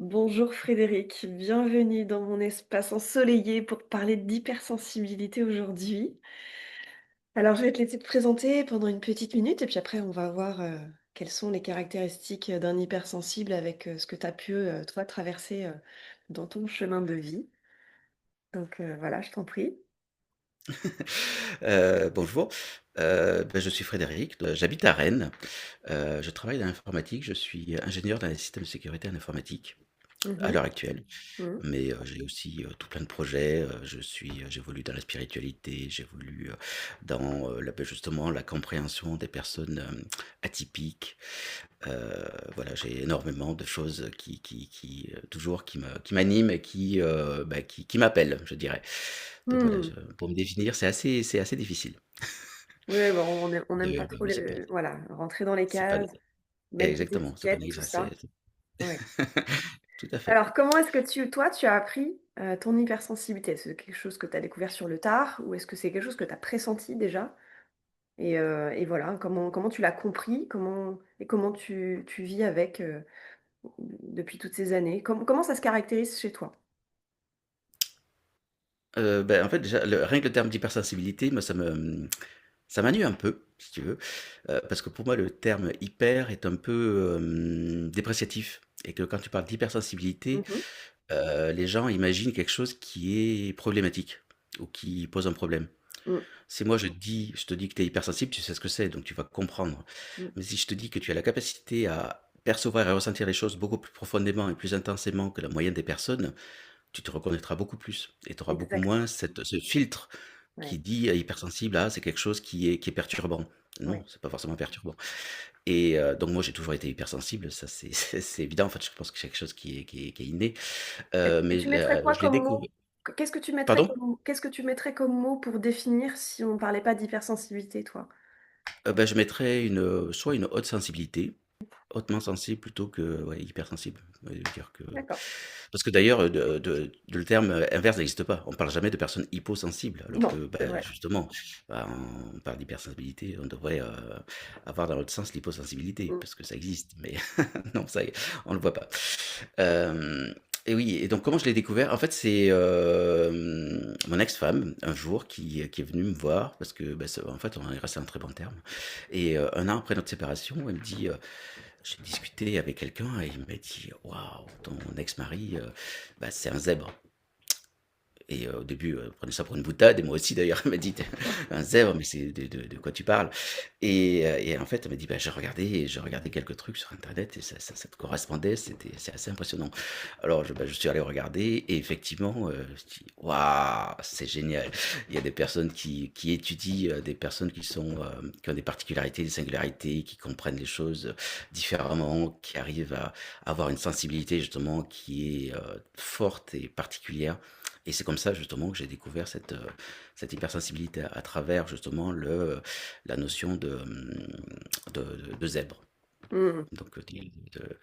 Bonjour Frédéric, bienvenue dans mon espace ensoleillé pour parler d'hypersensibilité aujourd'hui. Alors je vais te laisser te présenter pendant une petite minute et puis après on va voir quelles sont les caractéristiques d'un hypersensible avec ce que tu as pu toi traverser dans ton chemin de vie. Donc voilà, je t'en prie. Bonjour, je suis Frédéric, j'habite à Rennes, je travaille dans l'informatique, je suis ingénieur dans les systèmes de sécurité en informatique à Mhm, l'heure actuelle, mhm. mais j'ai aussi, tout plein de projets, j'évolue dans la spiritualité, j'évolue, dans, justement la compréhension des personnes, atypiques, voilà, j'ai énormément de choses toujours qui m'animent et qui m'appellent, je dirais. Donc voilà, Hmm. pour me définir, c'est assez difficile. Ouais, bon, on n'aime pas trop Mais voilà, rentrer dans les c'est pas cases, mettre des exactement, c'est pas étiquettes, tout négligeable, ça. Ouais. tout à fait. Alors, comment est-ce que toi, tu as appris ton hypersensibilité? Est-ce que c'est quelque chose que tu as découvert sur le tard ou est-ce que c'est quelque chose que tu as pressenti déjà? Et voilà, comment tu l'as compris? Comment tu vis avec depuis toutes ces années? Comment ça se caractérise chez toi? En fait, déjà, rien que le terme d'hypersensibilité, moi, ça m'ennuie un peu, si tu veux, parce que pour moi, le terme hyper est un peu dépréciatif. Et que quand tu parles d'hypersensibilité, Mhm. les gens imaginent quelque chose qui est problématique ou qui pose un problème. Mm, Si moi je te dis que tu es hypersensible, tu sais ce que c'est, donc tu vas comprendre. mm. Mais si je te dis que tu as la capacité à percevoir et ressentir les choses beaucoup plus profondément et plus intensément que la moyenne des personnes, tu te reconnaîtras beaucoup plus et tu auras beaucoup Exact. moins ce filtre qui Ouais, dit hypersensible, ah, c'est quelque chose qui est perturbant. Non, ouais. c'est pas forcément perturbant. Et donc moi j'ai toujours été hypersensible, ça c'est c'est évident. En fait, je pense que c'est quelque chose qui est inné. Et tu mettrais quoi Je l'ai comme découvert. mot? Pardon? Qu'est-ce que tu mettrais comme mot pour définir si on ne parlait pas d'hypersensibilité, toi? Je mettrais soit une haute sensibilité, hautement sensible plutôt que, ouais, hypersensible. Ouais, dire que D'accord. parce que d'ailleurs, le terme inverse n'existe pas. On parle jamais de personnes hyposensibles, alors Non, que, c'est vrai. justement, on parle d'hypersensibilité, on devrait, avoir dans l'autre sens l'hyposensibilité, Mm. parce que ça existe, mais non, ça on le voit pas. Hem et oui, et donc comment je l'ai découvert? En fait, c'est, mon ex-femme, un jour, qui est venue me voir parce que, en fait, on est resté en très bons termes, et 1 an après notre séparation, elle me dit, j'ai discuté avec quelqu'un et il m'a dit: «Waouh, ton ex-mari, c'est un zèbre». Et au début, elle prenait ça pour une boutade, et moi aussi d'ailleurs, elle m'a dit: «Un zèbre, mais c'est de quoi tu parles?» Et en fait, elle m'a dit: j'ai regardé quelques trucs sur internet et ça te correspondait, c'est assez impressionnant». Alors je suis allé regarder et effectivement, je dis: «Waouh, c'est génial!» Il y a des personnes qui étudient, des personnes qui ont des particularités, des singularités, qui comprennent les choses différemment, qui arrivent à avoir une sensibilité justement qui est, forte et particulière. Et c'est comme ça justement que j'ai découvert cette hypersensibilité à travers justement la notion de zèbre, Mm. donc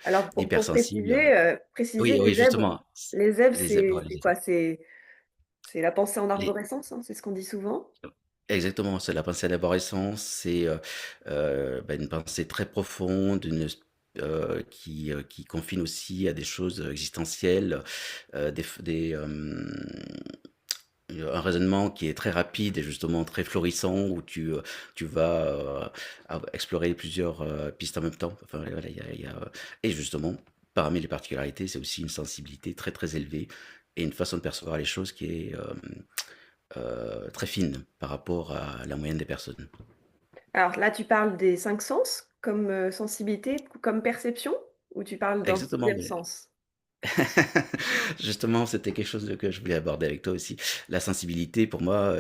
Alors pour d'hypersensible. préciser Oui, oui, justement, les zèbres, les zèbres, c'est quoi? C'est la pensée en les arborescence, hein, c'est ce qu'on dit souvent? exactement, c'est la pensée à l'arborescence, c'est, une pensée très profonde, qui confine aussi à des choses existentielles, un raisonnement qui est très rapide et justement très florissant où tu vas, explorer plusieurs, pistes en même temps. Enfin voilà, et justement, parmi les particularités, c'est aussi une sensibilité très, très élevée et une façon de percevoir les choses qui est, très fine par rapport à la moyenne des personnes. Alors là, tu parles des 5 sens comme, sensibilité, comme perception? Ou tu parles d'un Exactement, sixième mais sens? justement, c'était quelque chose que je voulais aborder avec toi aussi. La sensibilité, pour moi,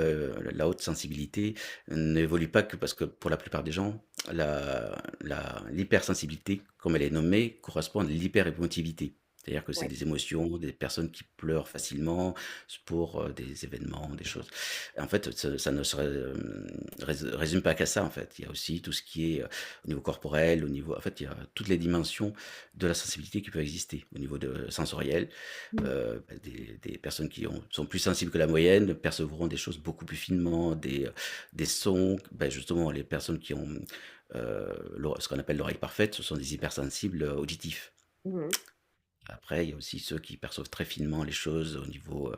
la haute sensibilité n'évolue pas que parce que pour la plupart des gens, l'hypersensibilité, comme elle est nommée, correspond à l'hyperémotivité. C'est-à-dire que c'est Ouais. des émotions, des personnes qui pleurent facilement pour des événements, des choses. Et en fait, ça ne se résume pas qu'à ça, en fait. Il y a aussi tout ce qui est au niveau corporel, au niveau. En fait, il y a toutes les dimensions de la sensibilité qui peuvent exister au niveau sensoriel. Mmh. Des personnes sont plus sensibles que la moyenne percevront des choses beaucoup plus finement, des sons. Justement, les personnes qui ont ce qu'on appelle l'oreille parfaite, ce sont des hypersensibles auditifs. Mmh mh. Après, il y a aussi ceux qui perçoivent très finement les choses au niveau,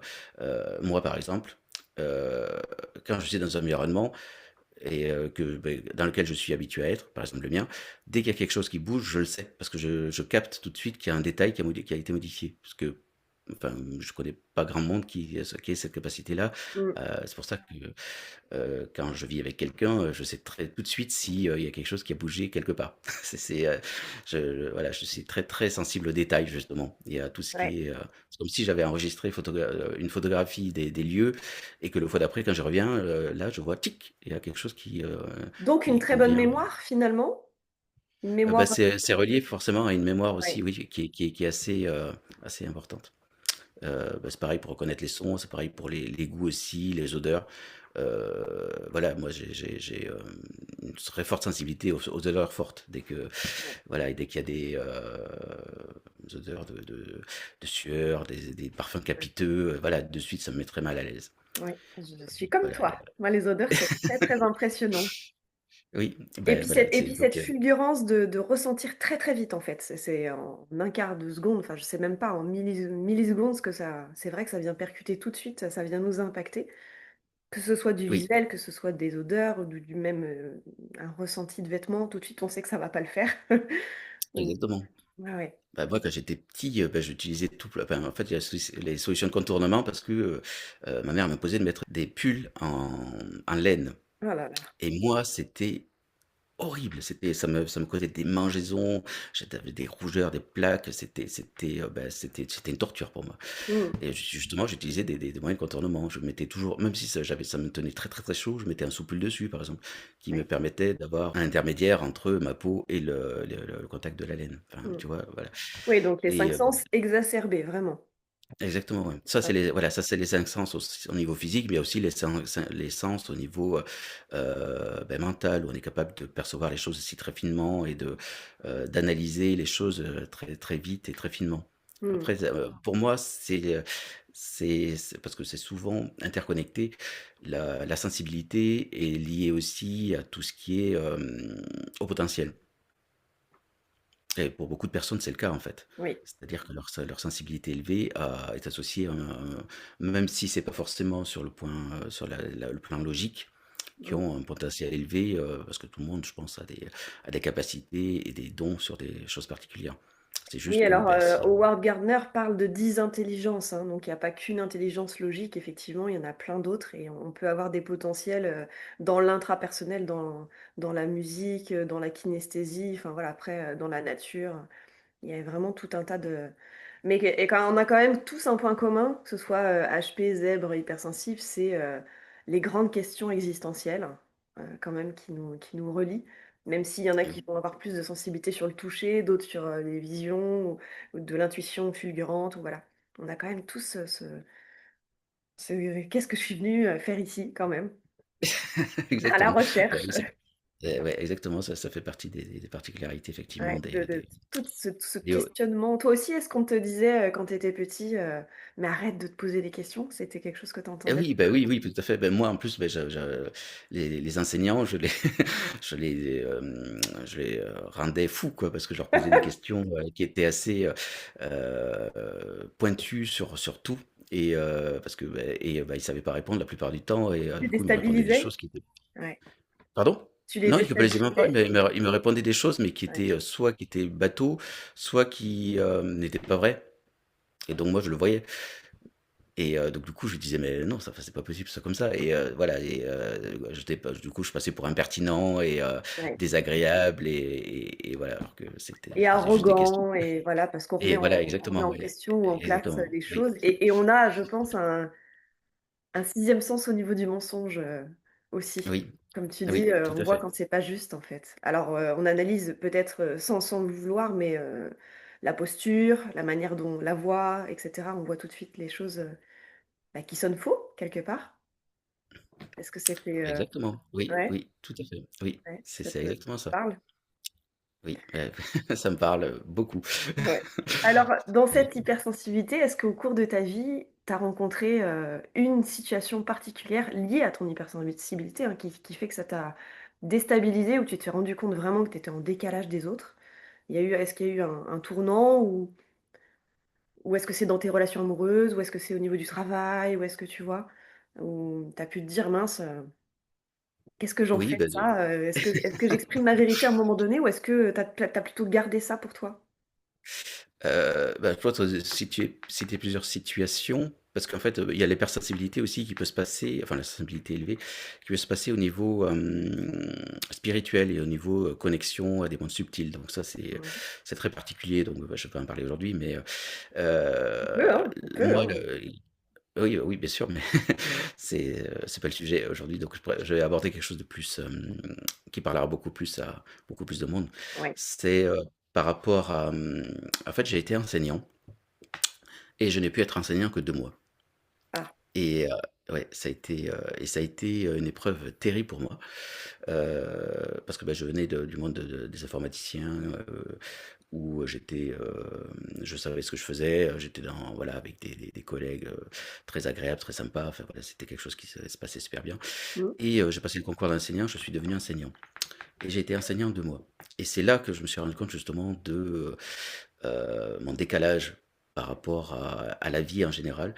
moi, par exemple, heu, quand je suis dans un environnement et dans lequel je suis habitué à être, par exemple le mien, dès qu'il y a quelque chose qui bouge, je le sais parce que je capte tout de suite qu'il y a un détail qui a été modifié. Parce que, enfin, je connais pas grand monde qui ait cette capacité-là. Mmh. C'est pour ça que quand je vis avec quelqu'un, je sais très tout de suite si, il y a quelque chose qui a bougé quelque part. Voilà, je suis très, très sensible aux détails justement et à tout ce Ouais. qui est, c'est comme si j'avais enregistré une photographie des lieux et que le fois d'après quand je reviens, là je vois tic, il y a quelque chose Donc une très qui bonne vient. mémoire finalement? Une Bah, mémoire, c'est relié forcément à une mémoire ouais, aussi, oui, qui est assez importante. Bah, c'est pareil pour reconnaître les sons, c'est pareil pour les goûts aussi, les odeurs. Voilà, moi une très forte sensibilité aux odeurs fortes. ouais, Voilà, et dès qu'il y a des odeurs de sueur, des parfums capiteux, voilà, de suite ça me met très mal à l'aise. ouais, je suis comme Voilà. toi. Moi, les odeurs, c'est très, très impressionnant. Oui, Et ben puis voilà, cette fulgurance de ressentir très, très vite, en fait. C'est en un quart de seconde, enfin, je sais même pas, en millisecondes, ce que ça c'est vrai que ça vient percuter tout de suite, ça vient nous impacter. Que ce soit du oui, visuel, que ce soit des odeurs ou du même, un ressenti de vêtements, tout de suite, on sait que ça va pas le faire. Mmh. exactement. Ouais, ouais. Bah, moi, quand j'étais petit, bah, j'utilisais enfin, en fait, il y a les solutions de contournement parce que, ma mère m'imposait de mettre des pulls en laine Oh là là. et moi, c'était horrible, ça me causait des mangeaisons, j'avais des rougeurs, des plaques, c'était une torture pour moi Mmh. et justement, j'utilisais des moyens de contournement. Je mettais toujours, même si ça me tenait très, très, très chaud, je mettais un sous-pull dessus, par exemple, qui me Ouais. permettait d'avoir un intermédiaire entre ma peau et le contact de la laine. Enfin, Mmh. tu vois? Voilà Oui, donc les et 5 sens exacerbés, vraiment. exactement, ouais. Ça, Ouais. ça, c'est les 5 sens au niveau physique, mais il y a aussi les sens au niveau, mental, où on est capable de percevoir les choses aussi très finement et d'analyser les choses, très, très vite et très finement. Mmh. Après, pour moi, c'est parce que c'est souvent interconnecté. La sensibilité est liée aussi à tout ce qui est, au potentiel. Et pour beaucoup de personnes, c'est le cas en fait. Oui. C'est-à-dire que leur sensibilité élevée est associée, même si c'est pas forcément sur le plan logique, qui Mmh. ont un potentiel élevé, parce que tout le monde, je pense, a des capacités et des dons sur des choses particulières. C'est Oui, juste que, alors, ben, si. Howard Gardner parle de 10 intelligences, hein, donc il y a pas qu'une intelligence logique, effectivement, il y en a plein d'autres et on peut avoir des potentiels, dans l'intrapersonnel, dans la musique, dans la kinesthésie, enfin voilà, après, dans la nature. Il y a vraiment tout un tas de et quand on a quand même tous un point commun, que ce soit, HP, zèbre, hypersensible, c'est, les grandes questions existentielles, quand même qui nous relient. Même s'il y en a qui Oui. vont avoir plus de sensibilité sur le toucher, d'autres sur, les visions ou de l'intuition fulgurante ou voilà. On a quand même tous, ce «Qu'est-ce que je suis venu, faire ici?» quand même, à la Exactement. Ouais, recherche. ouais, exactement, ça fait partie des particularités, effectivement, Ouais, de tout ce des hauts. questionnement. Toi aussi, est-ce qu'on te disait, quand tu étais petit, «Mais arrête de te poser des questions», c'était quelque chose que tu Eh entendais? oui, bah, oui, oui, tout à fait. Ben, moi, en plus, ben, les enseignants, je les, je les, rendais fous, quoi, parce que je leur posais des questions, qui étaient assez, pointues sur tout et parce que, bah, ils savaient pas répondre la plupart du temps et Tu du les coup, ils me répondaient des déstabilisais? choses qui étaient. Ouais. Pardon? Tu les Non, ils verbalisaient même pas, déstabilisais? ils me répondaient des choses, mais qui Ouais. étaient, soit qui étaient bateaux, soit qui, n'étaient pas vraies et donc moi, je le voyais. Et donc du coup, je lui disais: «Mais non, ça enfin, c'est pas possible, ça comme ça» et voilà et j'étais pas du coup, je passais pour impertinent et Ouais. désagréable et voilà, alors que Et je posais juste des questions. arrogant et voilà, parce qu'on Et voilà, remet exactement, en oui, question ou en place, exactement, les oui. choses et on a, je pense, un 6e sens au niveau du mensonge, aussi. Oui, Comme tu dis, oui, tout on à voit fait. quand c'est pas juste, en fait. Alors, on analyse peut-être, sans le vouloir, mais, la posture, la manière dont la voix et cetera, on voit tout de suite les choses, bah, qui sonnent faux, quelque part. Est-ce que c'était, Exactement, oui, ouais, oui, tout à fait. Oui, ouais, ça c'est te exactement ça. parle? Oui, ça me parle, beaucoup. Ouais. Alors, dans Oui. cette hypersensibilité, est-ce qu'au cours de ta vie, tu as rencontré, une situation particulière liée à ton hypersensibilité, hein, qui fait que ça t'a déstabilisé ou tu t'es rendu compte vraiment que tu étais en décalage des autres? Est-ce qu'il y a eu un tournant ou Ou est-ce que c'est dans tes relations amoureuses? Ou est-ce que c'est au niveau du travail? Ou est-ce que tu vois? Où tu as pu te dire: «Mince, qu'est-ce que j'en Oui, fais de bah, de ça? Est-ce que j'exprime ma vérité à un moment donné ou est-ce que tu as plutôt gardé ça pour toi?» bah, je pense citer plusieurs situations parce qu'en fait, il y a l'hypersensibilité aussi qui peut se passer, enfin la sensibilité élevée, qui peut se passer au niveau, spirituel et au niveau, connexion à des mondes subtils. Donc ça, Mmh. c'est très particulier, donc bah, je ne vais pas en parler aujourd'hui, mais Tu peux, hein, tu peux, moi, hein. oui, oui, bien sûr, mais c'est pas le sujet aujourd'hui, donc je vais aborder quelque chose de plus, qui parlera beaucoup plus de monde. Ouais. C'est, par rapport à, en fait, j'ai été enseignant et je n'ai pu être enseignant que 2 mois Ah. et ouais, ça a été, une épreuve terrible pour moi, parce que, bah, je venais du monde des informaticiens, où je savais ce que je faisais, j'étais dans voilà, avec des collègues, très agréables, très sympas, enfin voilà, c'était quelque chose qui se passait super bien Mmh. et j'ai passé le concours d'enseignant, je suis devenu enseignant et j'ai été enseignant 2 mois et c'est là que je me suis rendu compte justement de, mon décalage par rapport à la vie en général.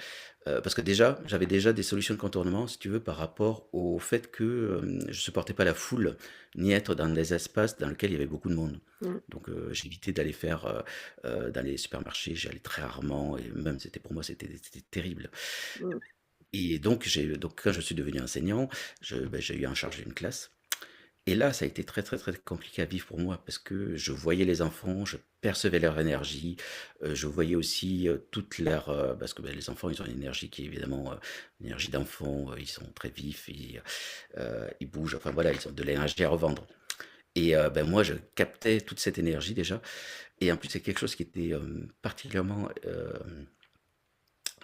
Parce que déjà, j'avais déjà des solutions de contournement, si tu veux, par rapport au fait que je supportais pas la foule, ni être dans des espaces dans lesquels il y avait beaucoup de monde. Mmh. Donc j'évitais d'aller faire dans les supermarchés, j'y allais très rarement, et même c'était pour moi c'était terrible. Mmh. Et donc quand je suis devenu enseignant, ben, j'ai eu en charge une classe. Et là, ça a été très, très, très compliqué à vivre pour moi parce que je voyais les enfants, je percevais leur énergie, je voyais aussi toute leur... parce que ben, les enfants, ils ont une énergie qui est évidemment une énergie d'enfant, ils sont très vifs, ils bougent, enfin voilà, ils ont de l'énergie à revendre. Et ben, moi, je captais toute cette énergie déjà. Et en plus, c'est quelque chose qui était particulièrement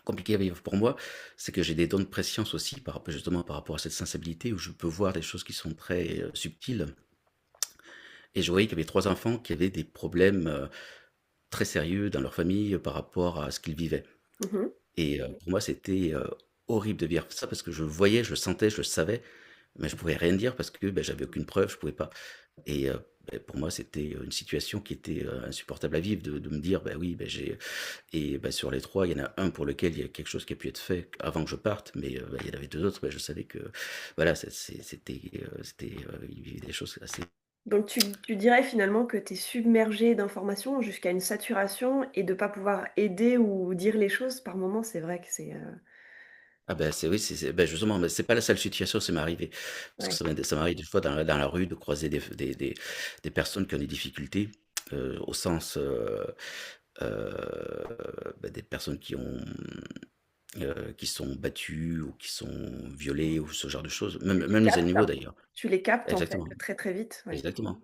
compliqué à vivre pour moi, c'est que j'ai des dons de préscience aussi, justement par rapport à cette sensibilité où je peux voir des choses qui sont très subtiles. Et je voyais qu'il y avait 3 enfants qui avaient des problèmes, très sérieux dans leur famille, par rapport à ce qu'ils vivaient. Mmh mh. Et pour moi, c'était, horrible de vivre ça parce que je voyais, je sentais, je le savais, mais je pouvais rien dire parce que, bah, j'avais aucune preuve, je pouvais pas. Et pour moi, c'était, une situation qui était, insupportable à vivre de me dire: «Bah, oui, bah, j'ai» et bah, sur les 3 il y en a un pour lequel il y a quelque chose qui a pu être fait avant que je parte, mais bah, il y en avait 2 autres, bah, je savais que voilà, ils vivaient des choses assez. Donc tu dirais finalement que tu es submergé d'informations jusqu'à une saturation et de pas pouvoir aider ou dire les choses par moments, c'est vrai que c'est, Ah ben c'est oui, bah, justement, mais c'est pas la seule situation, ça m'est arrivé. Parce que ouais. ça m'arrive des fois dans la rue de croiser des personnes qui ont des difficultés, au sens, bah, des personnes qui sont battues ou qui sont Mmh. violées ou ce genre de choses. Tu les Même les captes? animaux d'ailleurs. Tu les captes en fait Exactement, très, très vite? Ouais. exactement.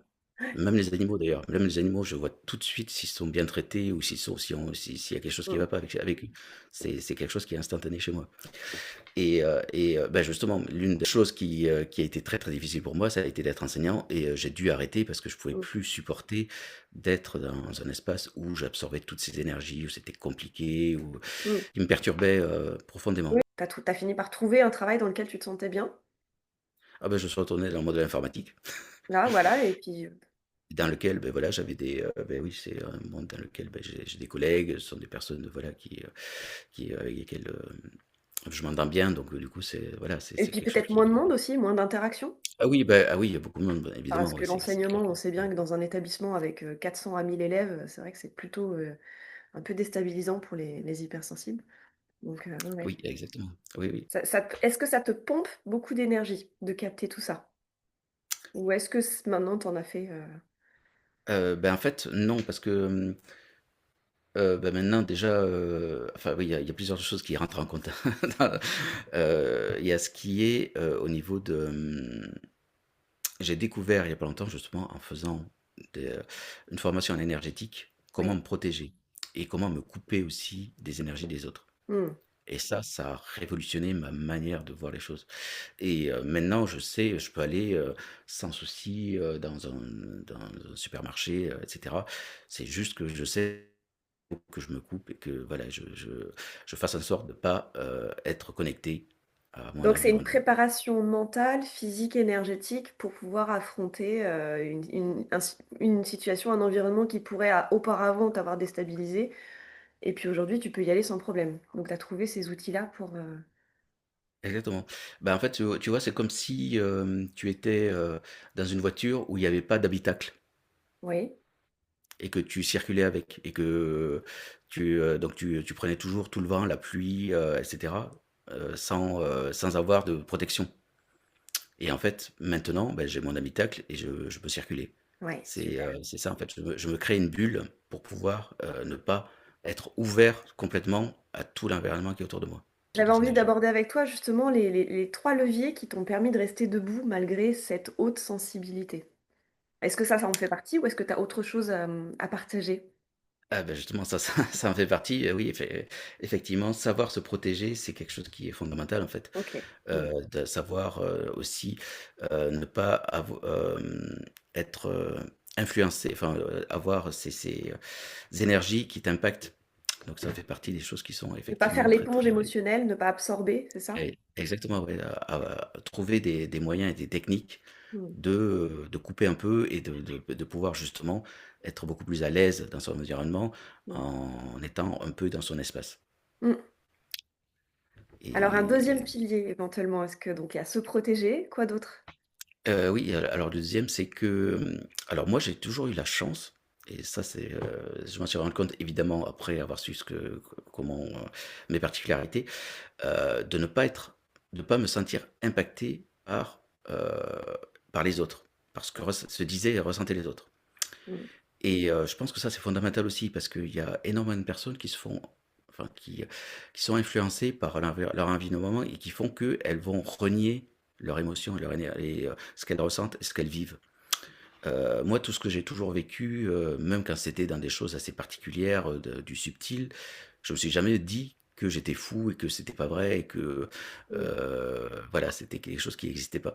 Même les animaux d'ailleurs. Même les animaux, je vois tout de suite s'ils sont bien traités ou s'il y a quelque chose qui ne Mmh. va pas avec eux. C'est quelque chose qui est instantané chez moi. Bah, justement, l'une des choses qui a été très, très difficile pour moi, ça a été d'être enseignant et j'ai dû arrêter parce que je pouvais Mmh. plus supporter d'être dans un espace où j'absorbais toutes ces énergies, où c'était compliqué, où Mmh. qui me perturbait, Oui, profondément. tu as fini par trouver un travail dans lequel tu te sentais bien? Ah ben je suis retourné dans le monde de l'informatique, Là, voilà et puis, dans lequel, beh, voilà, j'avais oui, c'est un monde dans lequel, beh, j'ai des collègues, ce sont des personnes, voilà, avec lesquelles, je m'entends bien, donc du coup, et c'est puis quelque chose peut-être moins de qui. monde aussi, moins d'interaction? Ah oui, il y a beaucoup de monde, bah, évidemment, Parce que oui, c'est clair l'enseignement, que on sait bien que dans un établissement avec, 400 à 1000 élèves, c'est vrai que c'est plutôt, un peu déstabilisant pour les hypersensibles. Donc, ouais, ouais. oui, exactement. Oui, oui. Est-ce que ça te pompe beaucoup d'énergie de capter tout ça? Ou est-ce que maintenant tu en as fait, Ben, en fait, non, parce que, bah, maintenant déjà, enfin oui, il y a plusieurs choses qui rentrent en compte. Dans il y a ce qui est, au niveau de, j'ai découvert il y a pas longtemps justement en faisant des, une formation en énergétique, comment oui. me protéger et comment me couper aussi des énergies des autres. Mmh. Et ça a révolutionné ma manière de voir les choses. Et maintenant, je sais, je peux aller, sans souci, dans un supermarché, et cetera. C'est juste que je sais que je me coupe et que voilà, je fasse en sorte de pas, être connecté à mon Donc c'est une environnement. préparation mentale, physique, énergétique pour pouvoir affronter, une situation, un environnement qui pourrait a auparavant t'avoir déstabilisé et puis aujourd'hui, tu peux y aller sans problème. Donc tu as trouvé ces outils-là pour, Exactement. Bah, en fait, tu vois, c'est comme si, tu étais, dans une voiture où il y avait pas d'habitacle oui, et que tu circulais avec et que donc tu prenais toujours tout le vent, la pluie, et cetera, sans avoir de protection et en fait, maintenant, bah, j'ai mon habitacle et je peux circuler. ouais, super. C'est ça, en fait, je me crée une bulle pour pouvoir, ne pas être ouvert complètement à tout l'environnement qui est autour de moi et J'avais donc c'est envie génial. d'aborder avec toi justement les 3 leviers qui t'ont permis de rester debout malgré cette haute sensibilité. Est-ce que ça en fait partie ou est-ce que tu as autre chose, à partager? Ah bah, justement, ça en fait partie, oui, effectivement, savoir se protéger, c'est quelque chose qui est fondamental, en fait. OK. Mmh. De savoir, aussi, ne pas être, influencé, enfin, avoir ces énergies qui t'impactent. Donc ça fait partie des choses qui sont Ne pas faire effectivement très, l'éponge très émotionnelle, ne pas absorber, c'est ça? exactement, ouais, à trouver des moyens et des techniques Mmh. de couper un peu et de pouvoir justement être beaucoup plus à l'aise dans son environnement Mmh. en étant un peu dans son espace. Mmh. Alors un deuxième Et pilier éventuellement, est-ce que donc il y a se protéger, quoi d'autre? oui, alors le deuxième, c'est que, alors moi j'ai toujours eu la chance et ça c'est, je m'en suis rendu compte évidemment après avoir su comment, mes particularités, de pas me sentir impacté heu, par les autres. Parce que se disaient et ressentaient les autres. Mmh. Et je pense que ça, c'est fondamental aussi parce qu'il y a énormément de personnes qui se font enfin qui sont influencées par leur environnement et qui font qu'elles vont renier leurs émotions et ce qu'elles ressentent et ce qu'elles vivent. Moi, tout ce que j'ai toujours vécu, même quand c'était dans des choses assez particulières, du subtil, je me suis jamais dit que j'étais fou et que c'était pas vrai et que, Mmh. voilà, c'était quelque chose qui n'existait pas.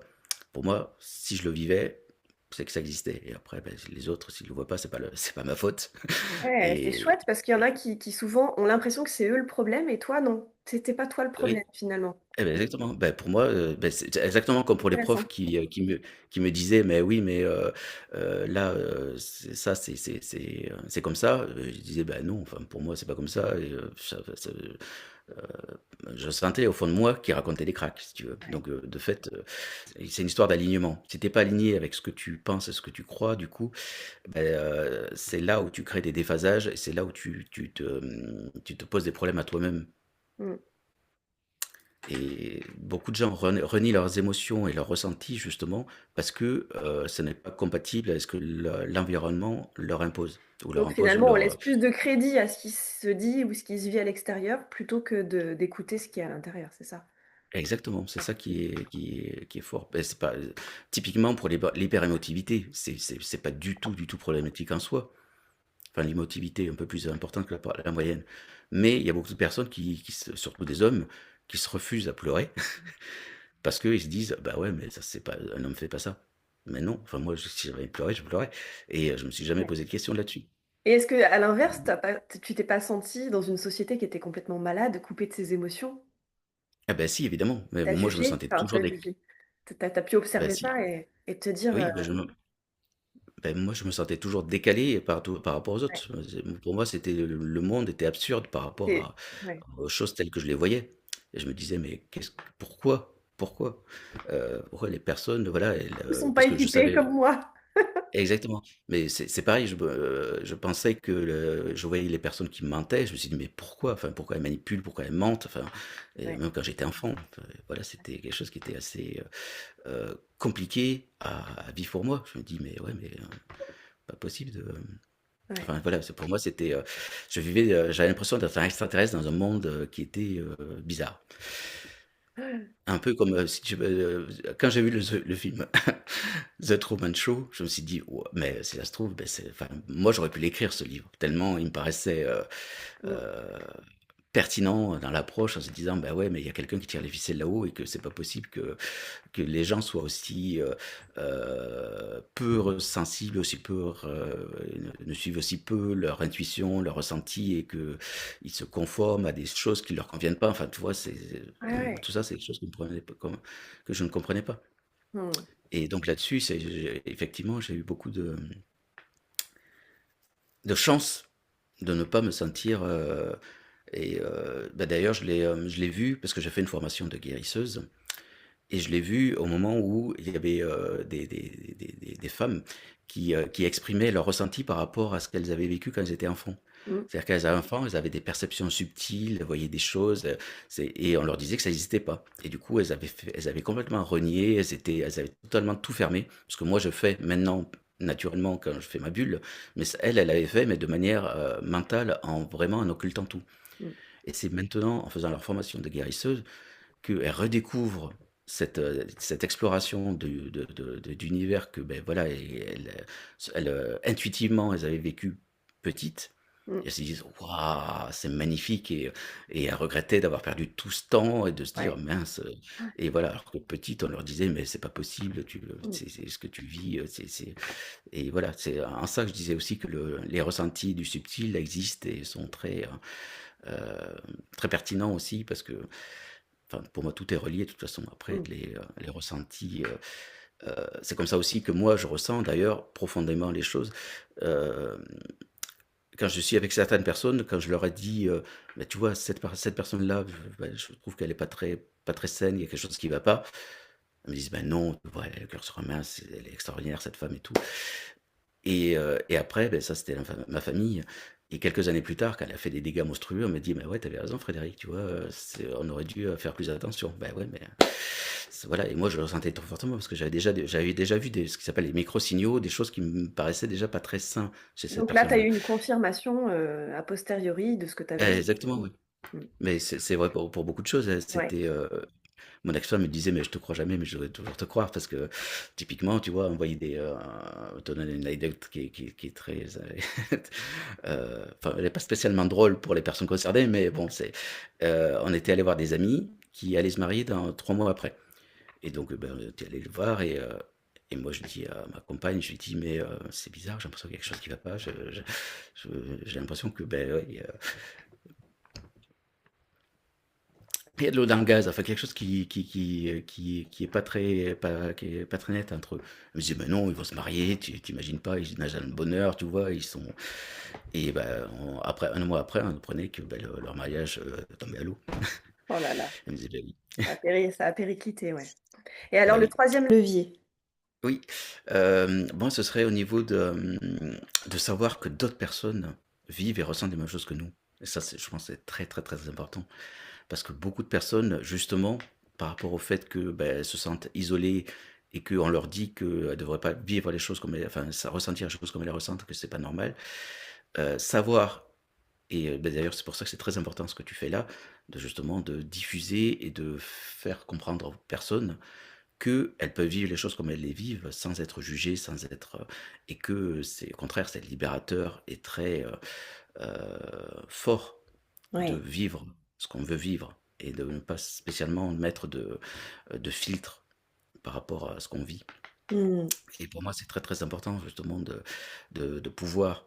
Pour moi, si je le vivais, c'est que ça existait et après, beh, les autres, s'ils le voient pas, c'est pas ma faute Ouais, c'est et chouette parce qu'il y en a qui souvent ont l'impression que c'est eux le problème et toi non. C'était pas toi le problème oui. finalement. Eh beh, exactement. Bah, pour moi, c'est exactement comme pour les profs Intéressant. qui me disaient: «Mais oui, mais là, c'est ça, c'est comme ça». Je disais: «Bah, non, enfin, pour moi, c'est pas comme ça» et je sentais au fond de moi qu'il racontait des cracks, si tu veux. Ouais. Donc de fait, c'est une histoire d'alignement. Si tu pas aligné avec ce que tu penses et ce que tu crois, du coup, beh, c'est là où tu crées des déphasages et c'est là où tu te poses des problèmes à toi-même. Mmh. Et beaucoup de gens renient leurs émotions et leurs ressentis justement parce que, ce n'est pas compatible avec ce que l'environnement leur impose ou leur Donc impose ou finalement, on leur, laisse plus de crédit à ce qui se dit ou ce qui se vit à l'extérieur plutôt que de d'écouter ce qui est à l'intérieur, c'est ça? exactement, c'est ça qui est fort. Beh, c'est pas typiquement pour l'hyperémotivité, c'est pas du tout problématique en soi. Enfin l'émotivité est un peu plus importante que la moyenne. Mais il y a beaucoup de personnes surtout des hommes, qui se refusent à pleurer parce qu'ils se disent: «Bah, ouais, mais ça c'est pas un homme fait pas ça». Mais non, enfin moi si j'avais pleuré, je pleurais et je me suis jamais Ouais. posé de questions là-dessus. Et est-ce qu'à l'inverse, tu t'es pas senti dans une société qui était complètement malade, coupée de ses émotions? Ah bah, si évidemment, mais Tu as moi je me jugé? sentais Enfin, tu toujours as des jugé. Tu as pu bah, observer si, ça et te dire, oui, moi je me sentais toujours décalé par rapport aux ouais, autres. Pour moi c'était le monde était absurde par rapport c'est ouais. aux choses telles que je les voyais et je me disais: «Mais pourquoi? Pourquoi?» Pourquoi les personnes voilà, Ils sont pas parce que je équipés savais comme moi. exactement. Mais c'est pareil, je pensais que je voyais les personnes qui me mentaient, je me suis dit: «Mais pourquoi? Enfin, pourquoi elles manipulent? Pourquoi elles mentent?» Enfin et Ouais. même quand j'étais enfant, voilà, c'était quelque chose qui était assez, compliqué à vivre pour moi. Je me dis: «Mais ouais, mais pas possible de» Ouais. enfin voilà, c'est pour moi, c'était, j'avais l'impression d'être un extraterrestre dans un monde, qui était, bizarre. Un peu comme, si tu veux, quand j'ai vu le film The Truman Show, je me suis dit: «Ouais, mais si ça se trouve, beh, c'est» enfin, moi, j'aurais pu l'écrire ce livre, tellement il me paraissait, Mmh. heu, pertinent dans l'approche en se disant: «Bah, ouais, mais il y a quelqu'un qui tire les ficelles là-haut et que c'est pas possible que les gens soient aussi, peu sensibles, aussi peu, ne suivent aussi peu leur intuition, leur ressenti et qu'ils se conforment à des choses qui leur conviennent pas». Enfin, tu vois, Ouais, ouais. tout ça, c'est des choses que je ne comprenais pas. Mmh. Et donc là-dessus, effectivement, j'ai eu beaucoup de chance de ne pas me sentir, d'ailleurs je l'ai vu parce que j'ai fait une formation de guérisseuse et je l'ai vu au moment où il y avait, des femmes qui exprimaient leur ressenti par rapport à ce qu'elles avaient vécu quand elles étaient enfants. Mmh. C'est-à-dire qu'elles étaient enfants, elles avaient des perceptions subtiles, elles voyaient des choses, et on leur disait que ça n'existait pas. Et du coup, elles avaient complètement renié, elles avaient totalement tout fermé. Ce que moi je fais maintenant, naturellement, quand je fais ma bulle, mais elle avait fait, mais de manière mentale, vraiment en occultant tout. Mmh. Et c'est maintenant, en faisant leur formation de guérisseuse, qu'elles redécouvrent cette exploration d'univers que, ben voilà, intuitivement, elles avaient vécu petite. Mmh. Et elles se disent, waouh, c'est magnifique, et elles regrettaient d'avoir perdu tout ce temps et de se dire, Ouais. mince. Ouais. Et voilà, alors que petite, on leur disait, mais c'est pas possible, Mmh. c'est ce que tu vis. Et voilà, c'est en ça que je disais aussi que les ressentis du subtil existent et sont euh, très pertinents aussi, parce que enfin, pour moi, tout est relié de toute façon. Après, Mmh. les ressentis, c'est comme ça aussi que moi, je ressens d'ailleurs profondément les choses. Euh, Quand je suis avec certaines personnes, quand je leur ai dit, bah, tu vois, cette personne-là, je trouve qu'elle est pas très saine, il y a quelque chose qui va pas. Elles me disent, ben non, tu vois, elle a le cœur sur la main, elle est extraordinaire, cette femme et tout. Et après, ben, ça, c'était ma famille. Et quelques années plus tard, quand elle a fait des dégâts monstrueux, on m'a dit, mais ouais, t'avais raison, Frédéric, tu vois, on aurait dû faire plus attention. Ben ouais, mais voilà. Et moi, je le ressentais trop fortement parce que j'avais déjà vu ce qui s'appelle les micro-signaux, des choses qui me paraissaient déjà pas très sains chez cette Donc là, tu as eu personne-là. une confirmation, a posteriori de ce que tu avais Exactement, ressenti. oui. Mmh. Mais c'est vrai pour beaucoup de choses, hein. Ouais. Mon ex-femme me disait, mais je te crois jamais, mais je devrais toujours te croire parce que typiquement, tu vois, envoyer te donner une anecdote qui est très, enfin, elle n'est pas spécialement drôle pour les personnes concernées, mais bon, on était allé voir des amis qui allaient se marier dans 3 mois après. Et donc, ben, on était allé le voir, et moi je dis à ma compagne, je lui dis, mais c'est bizarre, j'ai l'impression qu'il y a quelque chose qui va pas. Je- j'ai l'impression que ben, ouais, il y a de l'eau dans le gaz, enfin quelque chose qui est qui est pas très net entre eux. Je me dis, mais non, ils vont se marier, tu t'imagines pas, ils nagent dans le bonheur, tu vois, ils sont. Et ben, après, un mois après, on apprenait que ben, leur mariage tombait à l'eau. Oh là là, Elle me disait, ben oui. ça a périclité, ouais. Et alors Ben le oui. troisième levier? Oui. Moi, ce serait au niveau de savoir que d'autres personnes vivent et ressentent les mêmes choses que nous. Et ça, je pense, que c'est très, très, très important. Parce que beaucoup de personnes, justement, par rapport au fait que ben, elles se sentent isolées et qu'on leur dit qu'elles ne devraient pas vivre les choses comme elles, enfin, ressentir les choses comme elles les ressentent, que c'est pas normal, savoir, et ben, d'ailleurs c'est pour ça que c'est très important ce que tu fais là, de justement de diffuser et de faire comprendre aux personnes qu'elles peuvent vivre les choses comme elles les vivent sans être jugées, sans être, et que c'est au contraire, c'est libérateur et très fort de Ouais. vivre ce qu'on veut vivre et de ne pas spécialement mettre de filtre par rapport à ce qu'on vit. Mmh. Et pour moi, c'est très très important justement de pouvoir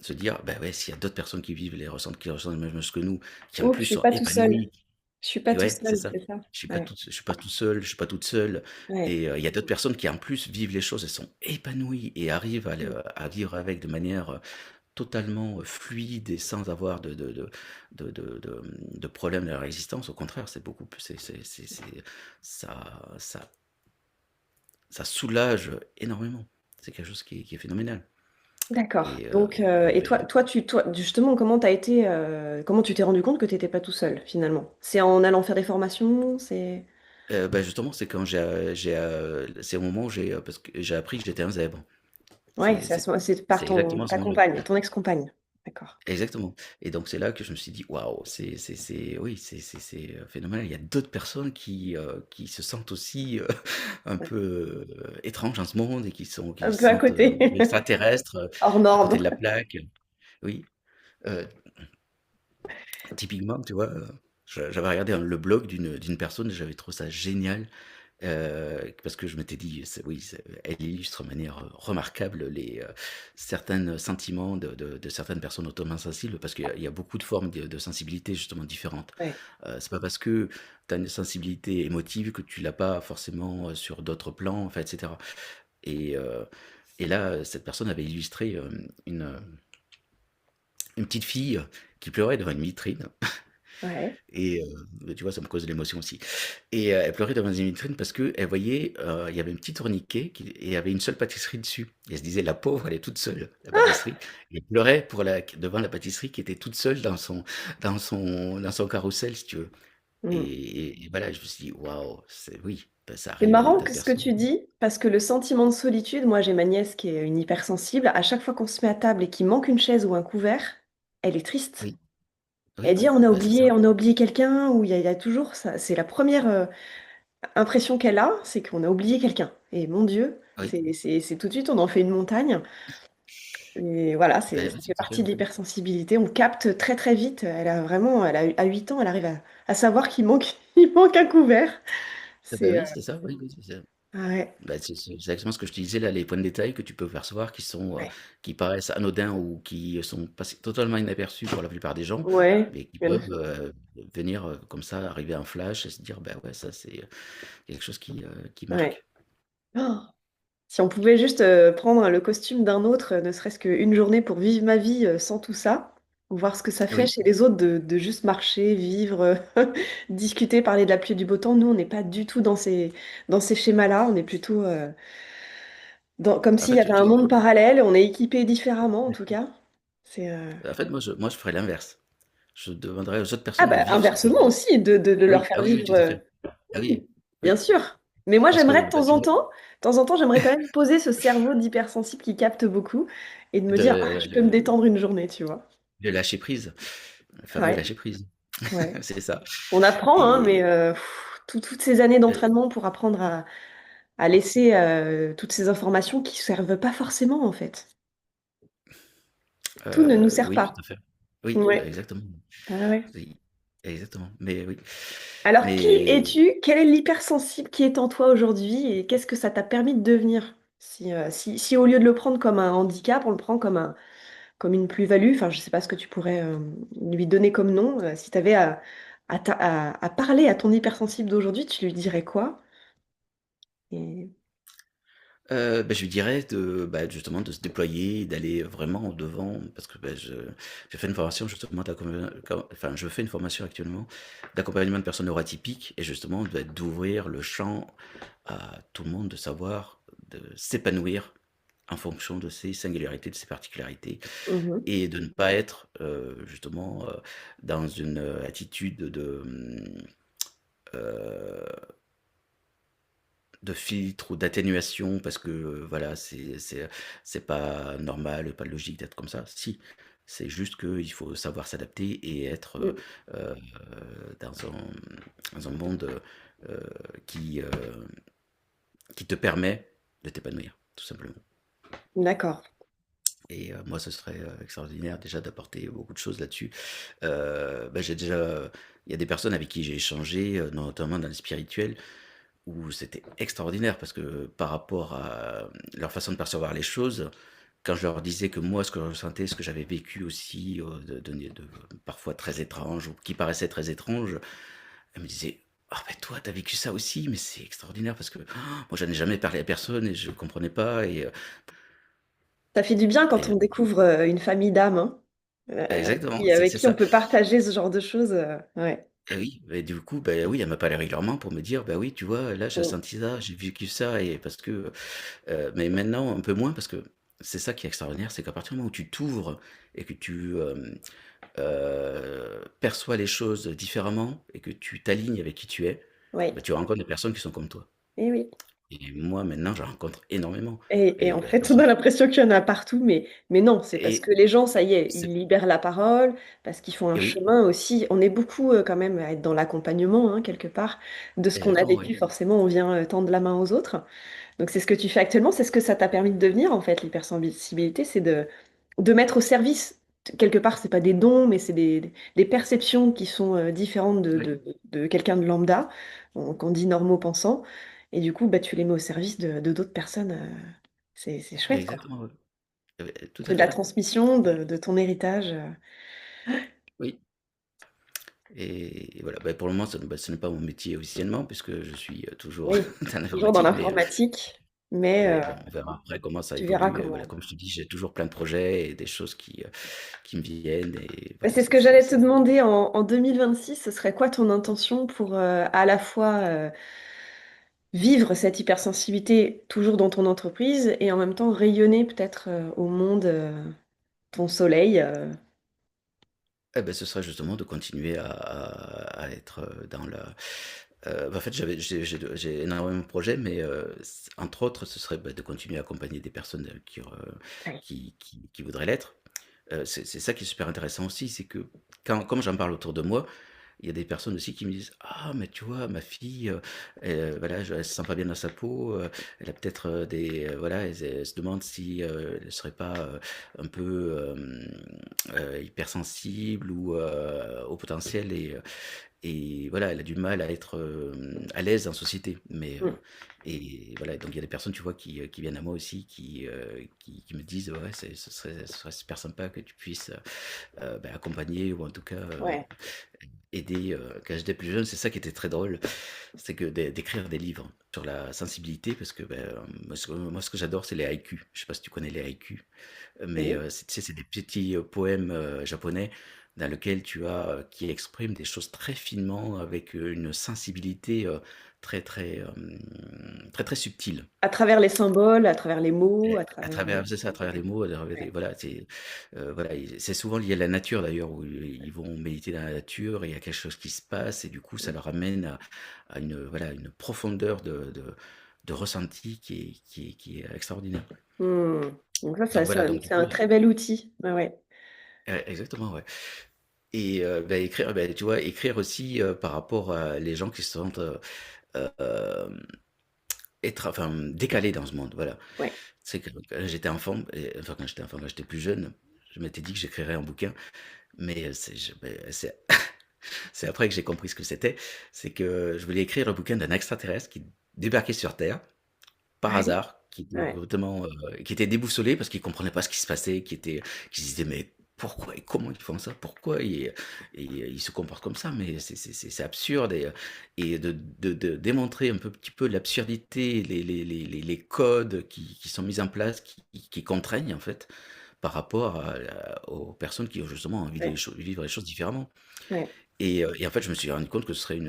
se dire, ben ouais, s'il y a d'autres personnes qui vivent qui ressentent les mêmes choses que nous, qui en Oh, je plus suis sont pas tout seul. épanouies, Je suis pas et tout ouais, c'est seul, ça. c'est ça? Ouais. Je suis pas tout seul, je suis pas toute seule. Ouais. Et il y a d'autres personnes qui en plus vivent les choses, elles sont épanouies et arrivent Mmh. à vivre avec de manière totalement fluide et sans avoir de problème dans leur existence. Au contraire, c'est beaucoup plus, ça, ça, ça soulage énormément. C'est quelque chose qui est phénoménal. D'accord. Et Donc et ben, toi justement, comment tu t'es rendu compte que tu étais pas tout seul, finalement? C'est en allant faire des formations? C'est ben justement, c'est quand c'est au moment où parce que j'ai appris que j'étais un zèbre. ouais, c'est à ce moment c'est par C'est ton exactement à ce ta moment-là. compagne, ton ex-compagne? D'accord. Exactement. Et donc c'est là que je me suis dit, waouh, oui, c'est phénoménal. Il y a d'autres personnes qui se sentent aussi un Ouais. peu étranges dans ce monde et qui Un se peu à sentent côté, extraterrestres, hors à côté norme. de la plaque. Oui. Euh, Typiquement, tu vois, j'avais regardé le blog d'une personne et j'avais trouvé ça génial. Parce que je m'étais dit, oui, elle illustre de manière remarquable certains sentiments de certaines personnes hautement sensibles, parce qu'il y a beaucoup de formes de sensibilité justement différentes. Ouais. C'est pas parce que tu as une sensibilité émotive que tu l'as pas forcément sur d'autres plans, enfin, etc. Et, euh, et là, cette personne avait illustré une petite fille qui pleurait devant une vitrine. Ouais. Et tu vois, ça me cause de l'émotion aussi. Et elle pleurait devant une vitrine parce qu'elle voyait, il y avait un petit tourniquet et il y avait une seule pâtisserie dessus. Et elle se disait: «La pauvre, elle est toute seule, la pâtisserie». Et elle pleurait devant la pâtisserie qui était toute seule dans son carrousel, si tu veux. Mmh. Et voilà, je me suis dit: «Waouh, c'est oui, bah, ça C'est arrive à des marrant tas de que ce que personnes». tu dis, parce que le sentiment de solitude, moi j'ai ma nièce qui est une hypersensible, à chaque fois qu'on se met à table et qu'il manque une chaise ou un couvert, elle est triste. Oui, oui, Elle dit oui, bah, c'est ça. on a oublié quelqu'un, ou il y a toujours ça. C'est la première impression qu'elle a, c'est qu'on a oublié quelqu'un. Et mon Dieu, Oui, c'est tout de suite, on en fait une montagne. Et voilà, bah, ça oui, fait tout à fait, partie de oui. l'hypersensibilité. On capte très très vite. À 8 ans, elle arrive à savoir qu'il manque, il manque un couvert. Ah bah, C'est, oui, c'est ça, oui, oui, c'est ça. ah ouais, Bah, c'est exactement ce que je te disais là, les points de détail que tu peux percevoir ouais, qui paraissent anodins ou qui sont passés totalement inaperçus pour la plupart des gens, ouais, mais qui bien. peuvent, venir, comme ça, arriver en flash et se dire: «Bah, ouais, ça c'est, quelque chose qui Ouais. marque». Oh, si on pouvait juste prendre le costume d'un autre, ne serait-ce qu'une journée pour vivre ma vie sans tout ça, voir ce que ça fait Oui, chez les autres de juste marcher, vivre, discuter, parler de la pluie et du beau temps. Nous, on n'est pas du tout dans ces schémas-là. On est plutôt comme en s'il y fait, avait un monde parallèle. On est équipé différemment, en tout cas. C'est, moi je ferais l'inverse. Je demanderais aux autres Ah personnes de bah vivre ce que inversement aussi, de leur oui, faire ah oui, oui, vivre. tout à fait. Ah oui, Bien oui, sûr. Mais moi, parce que, j'aimerais bah, tu vois, de temps en temps, j'aimerais quand même poser ce cerveau d'hypersensible qui capte beaucoup et de me dire, ah, de je peux me détendre une journée, tu vois. de lâcher prise, le fameux Ouais, lâcher prise. ouais. C'est ça. On apprend, hein, mais Et toutes ces années heu d'entraînement pour apprendre à laisser toutes ces informations qui servent pas forcément, en fait. Tout ne nous sert Oui, pas. tout à fait. Oui, bah, Ouais. exactement. Ah ouais. Oui, exactement. Mais oui, Alors, qui mais es-tu? Quel est l'hypersensible qui est en toi aujourd'hui et qu'est-ce que ça t'a permis de devenir? Si au lieu de le prendre comme un handicap, on le prend comme une plus-value, enfin, je sais pas ce que tu pourrais lui donner comme nom, si tu avais à parler à ton hypersensible d'aujourd'hui, tu lui dirais quoi? Et... bah, je lui dirais justement de se déployer et d'aller vraiment en devant parce que, bah, j'ai fait une formation justement enfin, je fais une formation actuellement d'accompagnement de personnes neuroatypiques et justement, d'ouvrir le champ à tout le monde, de savoir, de s'épanouir en fonction de ses singularités, de ses particularités Mhm. et de ne pas être, justement, dans une, attitude heu, de filtre ou d'atténuation parce que, voilà, c'est pas normal, pas logique d'être comme ça. Si, c'est juste qu'il faut savoir s'adapter et être, Mm. heu, dans un monde, qui, heu, qui te permet de t'épanouir, tout simplement. D'accord. Et moi, ce serait, extraordinaire déjà d'apporter beaucoup de choses là-dessus. J'ai déjà il y a des personnes avec qui j'ai échangé, notamment dans le spirituel, où c'était extraordinaire parce que par rapport à leur façon de percevoir les choses, quand je leur disais que moi, ce que je ressentais, ce que j'avais vécu aussi, parfois très étrange ou qui paraissait très étrange, elles me disaient: «Ah ben toi, t'as vécu ça aussi? Mais c'est extraordinaire parce que moi, j'en ai jamais parlé à personne et je comprenais pas» Ça fait du bien quand et on découvre une famille d'âmes, hein, exactement, avec c'est qui on ça. peut partager ce genre de choses. Ouais. Et oui, et du coup, ben oui, elle m'appelle régulièrement pour me dire: «Bah oui, tu vois, là, j'ai Mm. senti ça, j'ai vécu ça» et parce que, mais maintenant un peu moins parce que c'est ça qui est extraordinaire, c'est qu'à partir du moment où tu t'ouvres et que tu, perçois les choses différemment et que tu t'alignes avec qui tu es, Ouais. bah, tu rencontres des personnes qui sont comme toi. Et oui. Et moi, maintenant, j'en rencontre énormément Et et en bah, fait, on a l'impression qu'il y en a partout, mais non, c'est parce et que les gens, ça y est, c'est ils libèrent la parole, parce qu'ils font un et oui, chemin aussi. On est beaucoup quand même à être dans l'accompagnement, hein, quelque part, de ce qu'on a exactement, oui. vécu. Forcément, on vient tendre la main aux autres. Donc c'est ce que tu fais actuellement, c'est ce que ça t'a permis de devenir, en fait, l'hypersensibilité, c'est de mettre au service. Quelque part, c'est pas des dons, mais c'est des perceptions qui sont différentes Oui, de quelqu'un de lambda, qu'on dit normaux-pensants. Et du coup, bah, tu les mets au service de d'autres personnes. C'est chouette, quoi. exactement, oui. Tout C'est à de la fait. transmission de ton héritage. Oui. Et voilà, bah, pour le moment, ce n'est pas mon métier officiellement puisque je suis toujours Oui, dans toujours dans l'informatique, mais l'informatique. Mais Oui, bon, on verra après comment ça tu verras évolue. Et voilà, comment. comme je te dis, j'ai toujours plein de projets et des choses qui me viennent. Et Bah, voilà, c'est ce que j'allais te demander en 2026, ce serait quoi ton intention pour à la fois vivre cette hypersensibilité toujours dans ton entreprise et en même temps rayonner peut-être au monde ton soleil. Eh ben, ce serait justement de continuer à être dans la. En fait, j'ai énormément de projets, mais entre autres, ce serait bah, de continuer à accompagner des personnes Ouais. qui voudraient l'être. C'est ça qui est super intéressant aussi, c'est que comme j'en parle autour de moi, il y a des personnes aussi qui me disent: «Ah, mais tu vois, ma fille, voilà, elle se sent pas bien dans sa peau, elle a peut-être voilà, elle se demande si elle serait pas un peu hypersensible ou au potentiel et voilà, elle a du mal à être à l'aise en société. Mm. Et voilà, donc il y a des personnes, tu vois, qui viennent à moi aussi, qui me disent: ouais, ce serait super sympa que tu puisses bah, accompagner ou en tout cas Ouais. aider, quand j'étais plus jeune, c'est ça qui était très drôle, c'est que d'écrire des livres sur la sensibilité, parce que ben, moi, ce que j'adore, c'est les haïkus. Je sais pas si tu connais les haïkus, mais Oui. tu sais, c'est des petits poèmes japonais dans lesquels qui expriment des choses très finement avec une sensibilité très, très, très, très subtile. À travers les symboles, à travers les mots, Et à à travers. travers c'est ça, à travers les mots, à travers Ouais. voilà, voilà, c'est souvent lié à la nature d'ailleurs, où ils vont méditer dans la nature et il y a quelque chose qui se passe et du coup ça leur amène à une, voilà, une profondeur de ressenti qui est extraordinaire. Hmm. Donc Donc voilà, donc du c'est coup un très bel outil. Ouais, ouais. exactement, ouais. Et bah, écrire, bah, tu vois, écrire aussi, par rapport à les gens qui se sentent, hem, être enfin, décalés dans ce monde, voilà. Ouais. C'est que quand j'étais enfant et enfin quand j'étais enfant, quand j'étais plus jeune, je m'étais dit que j'écrirais un bouquin, mais c'est après que j'ai compris ce que c'était. C'est que je voulais écrire le bouquin d'un extraterrestre qui débarquait sur Terre, par Ouais. hasard, Ouais. qui était déboussolé parce qu'il comprenait pas ce qui se passait, qui se disait: «Mais pourquoi et comment ils font ça? Pourquoi ils se comportent comme ça? Mais c'est absurde» et de démontrer un petit peu l'absurdité, les codes qui sont mis en place, qui contraignent en fait, par rapport aux personnes qui ont justement envie de Ouais. vivre les choses différemment. Ouais. Et en fait, je me suis rendu compte que ce serait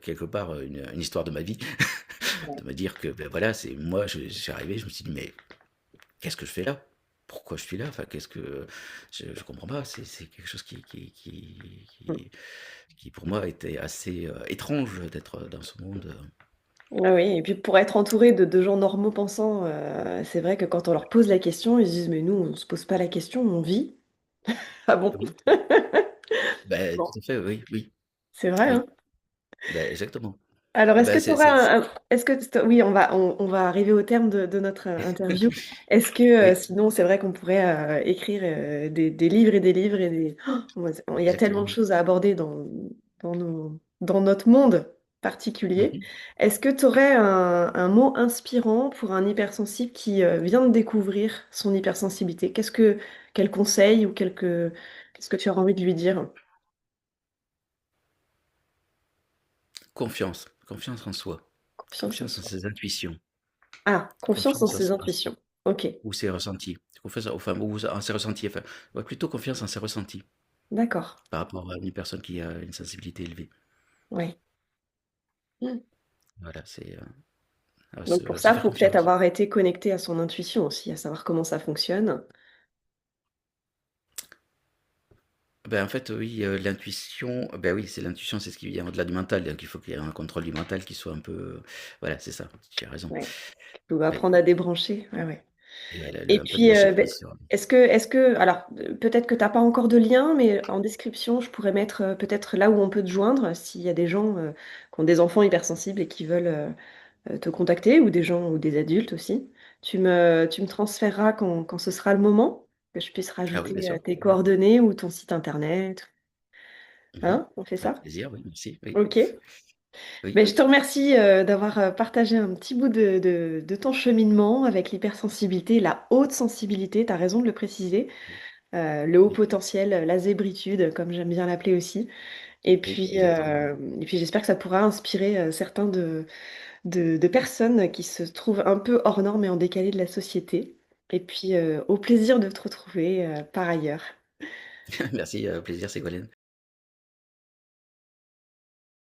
quelque part une histoire de ma vie, Ouais. de me dire que ben voilà, c'est moi, je suis arrivé, je me suis dit, mais qu'est-ce que je fais là? Pourquoi je suis là? Enfin, je comprends pas. C'est quelque chose Hmm. qui pour moi était assez étrange d'être dans ce monde. Ah oui, et puis pour être entouré de gens normaux pensants, c'est vrai que quand on leur pose la question, ils se disent, mais nous, on se pose pas la question, on vit. Ah bon? Oui, ben, Bon, tout à fait, oui, oui, c'est vrai, hein? oui, ben, exactement. Alors, est-ce que Ben, tu auras est-ce que oui, on va arriver au terme de notre interview. Est-ce que oui, sinon, c'est vrai qu'on pourrait écrire des livres et des livres et des. Il y a tellement de exactement. choses à aborder dans notre monde particulier. Mhm. Est-ce que tu aurais un mot inspirant pour un hypersensible qui vient de découvrir son hypersensibilité? Quel conseil ou qu'est-ce que tu aurais envie de lui dire? Confiance en soi, Confiance en confiance en soi. ses intuitions, Ah, confiance en confiance ses intuitions. Ok, ou ses ressentis, ou en ses ressentis, enfin, ouais, plutôt confiance en ses ressentis d'accord. par rapport à une personne qui a une sensibilité élevée. Ouais. Mm. Voilà, c'est Donc pour se ça, il faire faut peut-être confiance. avoir été connecté à son intuition aussi, à savoir comment ça fonctionne. Ben, en fait, oui, l'intuition, ben oui, c'est l'intuition, c'est ce qui vient au-delà du mental, donc il faut qu'il y ait un contrôle du mental qui soit un peu, voilà, c'est ça, tu as raison. Ouais. Il faut Oui, apprendre à débrancher. Ouais, ouais. et ouais, Et un peu de puis, lâcher ben, prise sur. alors, peut-être que tu n'as pas encore de lien, mais en description, je pourrais mettre peut-être là où on peut te joindre, s'il y a des gens qui ont des enfants hypersensibles et qui veulent te contacter, ou des gens, ou des adultes aussi. Tu me transféreras quand ce sera le moment, que je puisse Ah oui, bien rajouter sûr. tes Oui. coordonnées ou ton site internet. Mhm. Hein? On fait Avec ça? plaisir, oui, merci, oui. Ok. Oui, Ben, je te remercie d'avoir partagé un petit bout de ton cheminement avec l'hypersensibilité, la haute sensibilité, tu as raison de le préciser, oui, le haut oui, potentiel, la zébritude, comme j'aime bien l'appeler aussi. oui, exactement. Et puis j'espère que ça pourra inspirer certains de personnes qui se trouvent un peu hors normes et en décalé de la société. Et puis, au plaisir de te retrouver par ailleurs. Merci, plaisir, Ségolène.